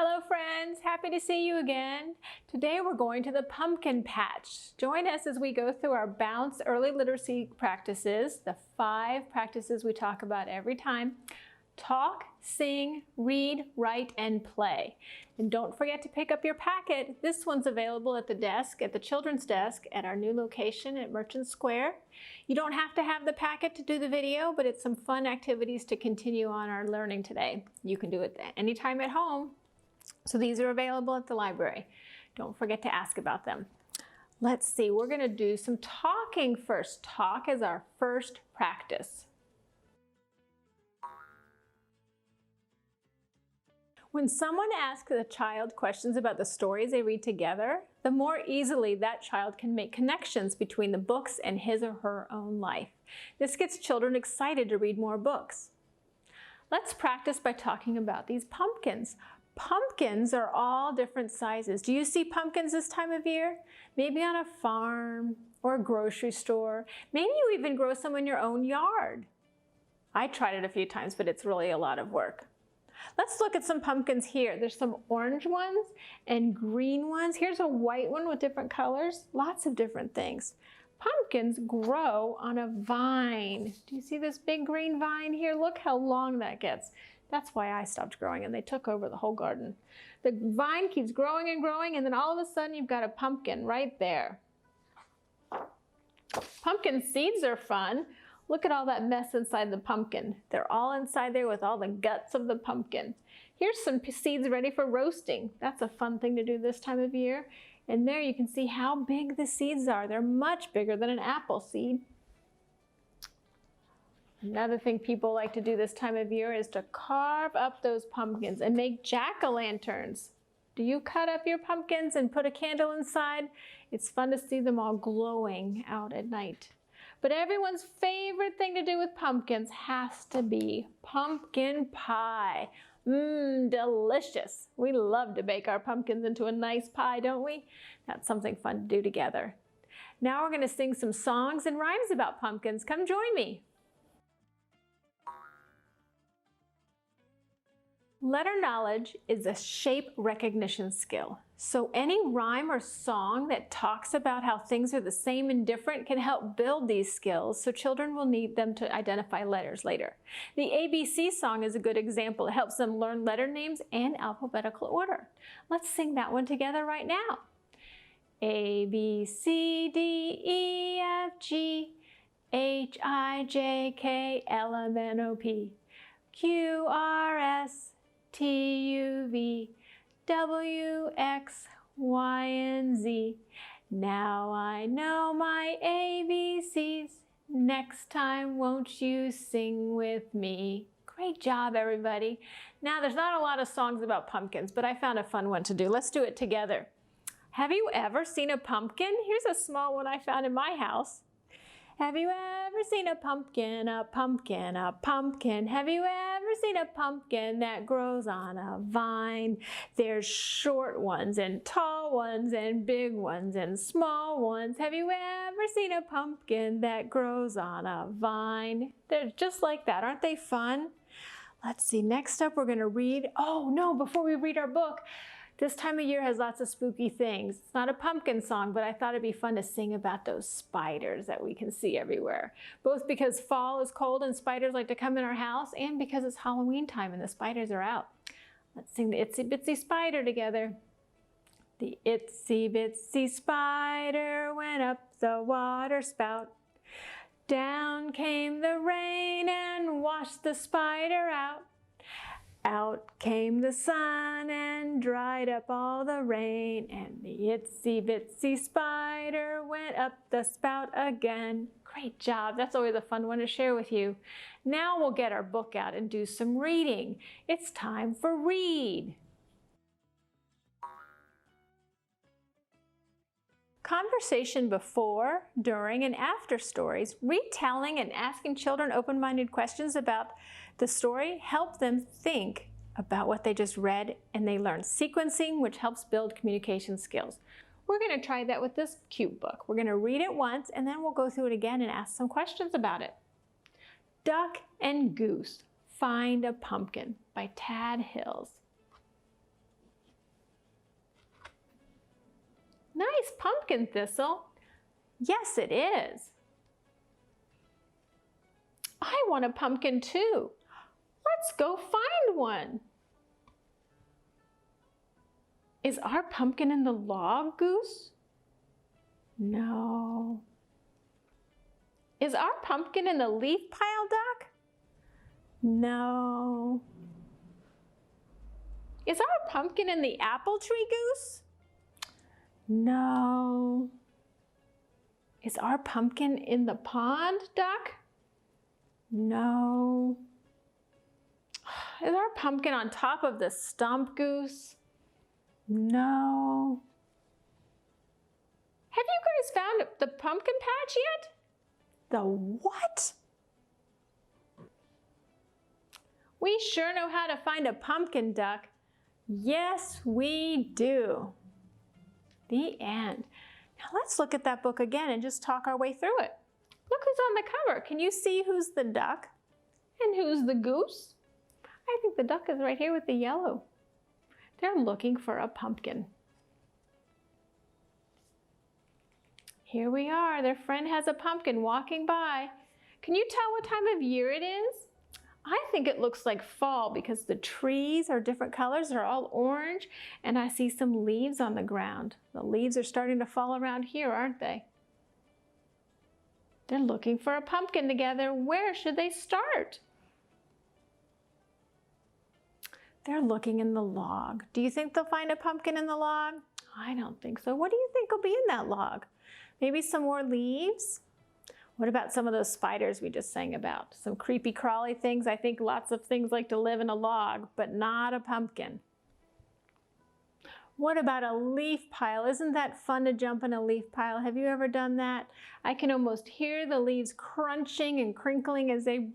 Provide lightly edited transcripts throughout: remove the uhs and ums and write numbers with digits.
Hello friends, happy to see you again. Today we're going to the pumpkin patch. Join us as we go through our Bounce early literacy practices, the 5 practices we talk about every time. Talk, sing, read, write, and play. And don't forget to pick up your packet. This one's available at the desk, at the children's desk at our new location at Merchant Square. You don't have to have the packet to do the video, but it's some fun activities to continue on our learning today. You can do it anytime at home. So these are available at the library. Don't forget to ask about them. Let's see, we're going to do some talking first. Talk is our first practice. When someone asks a child questions about the stories they read together, the more easily that child can make connections between the books and his or her own life. This gets children excited to read more books. Let's practice by talking about these pumpkins. Pumpkins are all different sizes. Do you see pumpkins this time of year? Maybe on a farm or a grocery store. Maybe you even grow some in your own yard. I tried it a few times, but it's really a lot of work. Let's look at some pumpkins here. There's some orange ones and green ones. Here's a white one with different colors. Lots of different things. Pumpkins grow on a vine. Do you see this big green vine here? Look how long that gets. That's why I stopped growing and they took over the whole garden. The vine keeps growing and growing, and then all of a sudden you've got a pumpkin right there. Pumpkin seeds are fun. Look at all that mess inside the pumpkin. They're all inside there with all the guts of the pumpkin. Here's some seeds ready for roasting. That's a fun thing to do this time of year. And there you can see how big the seeds are. They're much bigger than an apple seed. Another thing people like to do this time of year is to carve up those pumpkins and make jack-o'-lanterns. Do you cut up your pumpkins and put a candle inside? It's fun to see them all glowing out at night. But everyone's favorite thing to do with pumpkins has to be pumpkin pie. Delicious. We love to bake our pumpkins into a nice pie, don't we? That's something fun to do together. Now we're going to sing some songs and rhymes about pumpkins. Come join me. Letter knowledge is a shape recognition skill. So any rhyme or song that talks about how things are the same and different can help build these skills, so children will need them to identify letters later. The ABC song is a good example. It helps them learn letter names and alphabetical order. Let's sing that one together right now. A, B, C, D, E, F, G, H, I, J, K, L, M, N, O, P, Q, R, S, T, U, V, W, X, Y, and Z. Now I know my ABCs. Next time, won't you sing with me? Great job, everybody. Now, there's not a lot of songs about pumpkins, but I found a fun one to do. Let's do it together. Have you ever seen a pumpkin? Here's a small one I found in my house. Have you ever seen a pumpkin, a pumpkin, a pumpkin? Have you ever seen a pumpkin that grows on a vine? There's short ones and tall ones and big ones and small ones. Have you ever seen a pumpkin that grows on a vine? They're just like that. Aren't they fun? Let's see. Next up, we're going to read. Oh, no, before we read our book, this time of year has lots of spooky things. It's not a pumpkin song, but I thought it'd be fun to sing about those spiders that we can see everywhere. Both because fall is cold and spiders like to come in our house, and because it's Halloween time and the spiders are out. Let's sing the Itsy Bitsy Spider together. The itsy bitsy spider went up the water spout. Down came the rain and washed the spider out. Out came the sun and dried up all the rain, and the itsy bitsy spider went up the spout again. Great job. That's always a fun one to share with you. Now we'll get our book out and do some reading. It's time for Read. Conversation before, during, and after stories, retelling and asking children open-minded questions about the story help them think about what they just read, and they learn sequencing, which helps build communication skills. We're going to try that with this cute book. We're going to read it once, and then we'll go through it again and ask some questions about it. Duck and Goose Find a Pumpkin by Tad Hills. Nice pumpkin thistle. Yes, it is. I want a pumpkin too. Let's go find one. Is our pumpkin in the log, Goose? No. Is our pumpkin in the leaf pile, Duck? No. Is our pumpkin in the apple tree, Goose? No. Is our pumpkin in the pond, Duck? No. Is our pumpkin on top of the stump, Goose? No. Have you guys found the pumpkin patch yet? The what? We sure know how to find a pumpkin, Duck. Yes, we do. The end. Now let's look at that book again and just talk our way through it. Look who's on the cover. Can you see who's the duck and who's the goose? I think the duck is right here with the yellow. They're looking for a pumpkin. Here we are. Their friend has a pumpkin walking by. Can you tell what time of year it is? I think it looks like fall because the trees are different colors. They're all orange, and I see some leaves on the ground. The leaves are starting to fall around here, aren't they? They're looking for a pumpkin together. Where should they start? They're looking in the log. Do you think they'll find a pumpkin in the log? I don't think so. What do you think will be in that log? Maybe some more leaves? What about some of those spiders we just sang about? Some creepy crawly things. I think lots of things like to live in a log, but not a pumpkin. What about a leaf pile? Isn't that fun to jump in a leaf pile? Have you ever done that? I can almost hear the leaves crunching and crinkling as they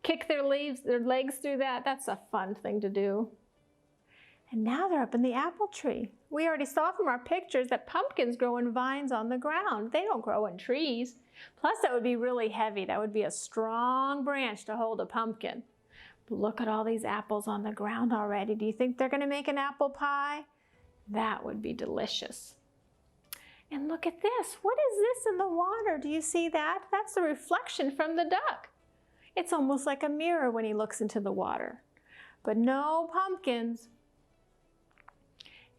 kick their legs through that. That's a fun thing to do. And now they're up in the apple tree. We already saw from our pictures that pumpkins grow in vines on the ground. They don't grow in trees. Plus, that would be really heavy. That would be a strong branch to hold a pumpkin. But look at all these apples on the ground already. Do you think they're going to make an apple pie? That would be delicious. And look at this. What is this in the water? Do you see that? That's the reflection from the duck. It's almost like a mirror when he looks into the water. But no pumpkins.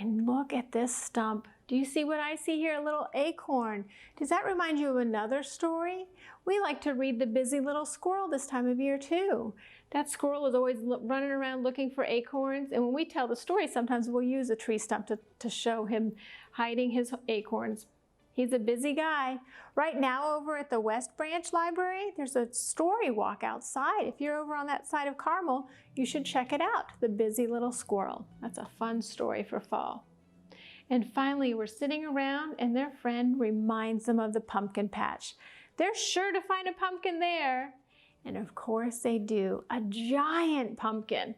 And look at this stump. Do you see what I see here? A little acorn. Does that remind you of another story? We like to read The Busy Little Squirrel this time of year too. That squirrel is always running around looking for acorns. And when we tell the story, sometimes we'll use a tree stump to show him hiding his acorns. He's a busy guy. Right now over at the West Branch Library, there's a story walk outside. If you're over on that side of Carmel, you should check it out, The Busy Little Squirrel. That's a fun story for fall. And finally, we're sitting around and their friend reminds them of the pumpkin patch. They're sure to find a pumpkin there. And of course they do, a giant pumpkin.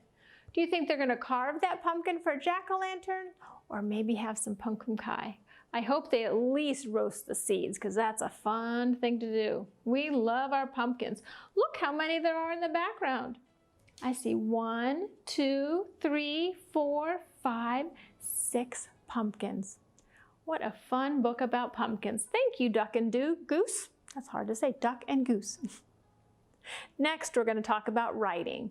Do you think they're gonna carve that pumpkin for a jack-o'-lantern or maybe have some pumpkin pie? I hope they at least roast the seeds because that's a fun thing to do. We love our pumpkins. Look how many there are in the background. I see 1, 2, 3, 4, 5, 6 pumpkins. What a fun book about pumpkins. Thank you, Duck and Goose. That's hard to say, Duck and Goose. Next, we're going to talk about writing.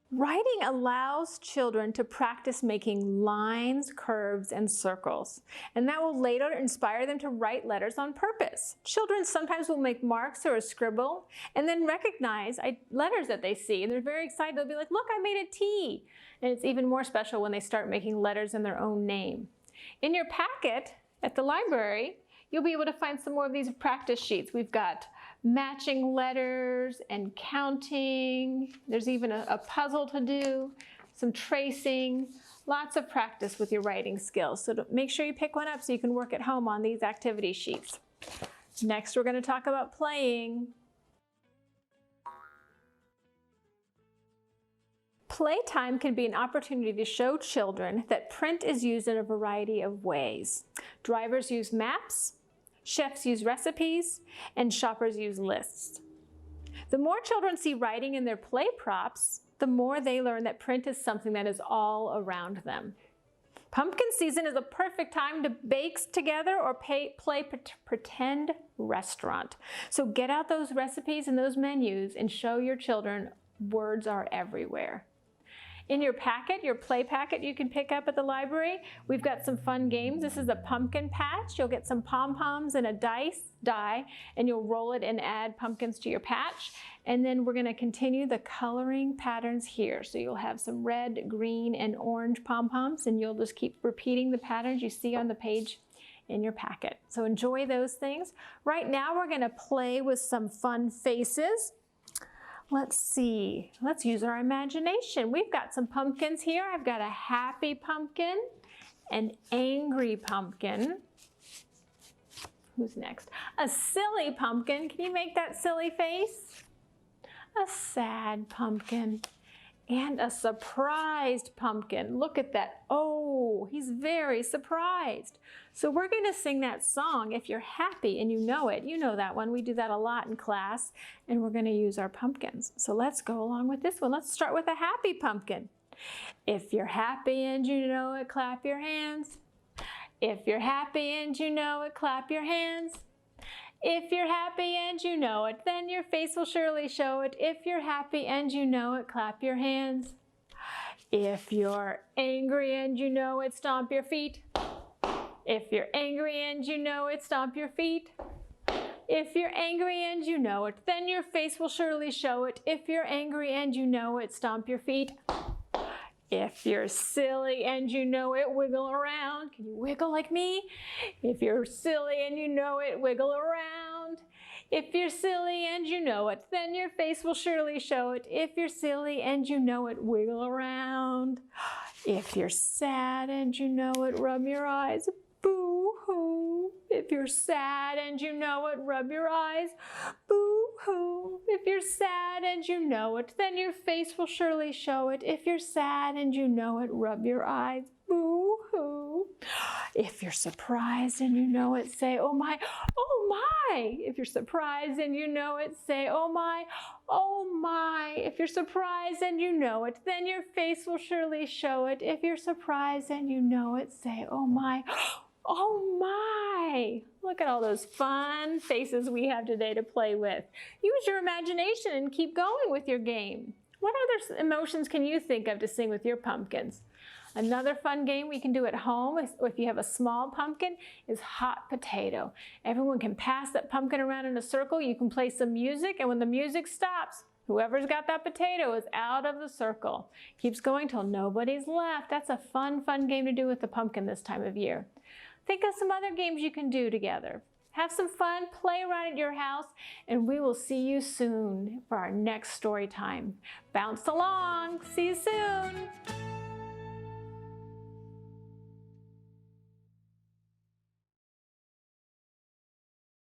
Writing allows children to practice making lines, curves, and circles, and that will later inspire them to write letters on purpose. Children sometimes will make marks or a scribble and then recognize letters that they see, and they're very excited. They'll be like, look, I made a T. And it's even more special when they start making letters in their own name. In your packet at the library, you'll be able to find some more of these practice sheets. We've got matching letters and counting. There's even a puzzle to do, some tracing, lots of practice with your writing skills. So make sure you pick one up so you can work at home on these activity sheets. Next, we're going to talk about playing. Playtime can be an opportunity to show children that print is used in a variety of ways. Drivers use maps, chefs use recipes, and shoppers use lists. The more children see writing in their play props, the more they learn that print is something that is all around them. Pumpkin season is a perfect time to bake together or play pretend restaurant. So get out those recipes and those menus and show your children words are everywhere. In your packet, your play packet you can pick up at the library, we've got some fun games. This is a pumpkin patch. You'll get some pom-poms and a die, and you'll roll it and add pumpkins to your patch. And then we're gonna continue the coloring patterns here. So you'll have some red, green, and orange pom-poms, and you'll just keep repeating the patterns you see on the page in your packet. So enjoy those things. Right now we're gonna play with some fun faces. Let's see, let's use our imagination. We've got some pumpkins here. I've got a happy pumpkin, an angry pumpkin. Who's next? A silly pumpkin. Can you make that silly face? A sad pumpkin. And a surprised pumpkin. Look at that. Oh, he's very surprised. So we're going to sing that song, If You're Happy and You Know It. You know that one. We do that a lot in class. And we're going to use our pumpkins. So let's go along with this one. Let's start with a happy pumpkin. If you're happy and you know it, clap your hands. If you're happy and you know it, clap your hands. If you're happy and you know it, then your face will surely show it. If you're happy and you know it, clap your hands. If you're angry and you know it, stomp your feet. If you're angry and you know it, stomp your feet. If you're angry and you know it, then your face will surely show it. If you're angry and you know it, stomp your feet. If you're silly and you know it, wiggle around. Can you wiggle like me? If you're silly and you know it, wiggle around. If you're silly and you know it, then your face will surely show it. If you're silly and you know it, wiggle around. If you're sad and you know it, rub your eyes. Boo-hoo. If you're sad and you know it, rub your eyes. Boo-hoo. If you're sad and you know it, then your face will surely show it. If you're sad and you know it, rub your eyes. Boo-hoo. If you're surprised and you know it, say, oh my, oh my. If you're surprised and you know it, say, oh my, oh my. If you're surprised and you know it, then your face will surely show it. If you're surprised and you know it, say, oh my, oh my. Look at all those fun faces we have today to play with. Use your imagination and keep going with your game. What other emotions can you think of to sing with your pumpkins? Another fun game we can do at home, if you have a small pumpkin, is hot potato. Everyone can pass that pumpkin around in a circle. You can play some music, and when the music stops, whoever's got that potato is out of the circle. Keeps going till nobody's left. That's a fun, fun game to do with the pumpkin this time of year. Think of some other games you can do together. Have some fun, play around at your house, and we will see you soon for our next story time. Bounce along. See you soon.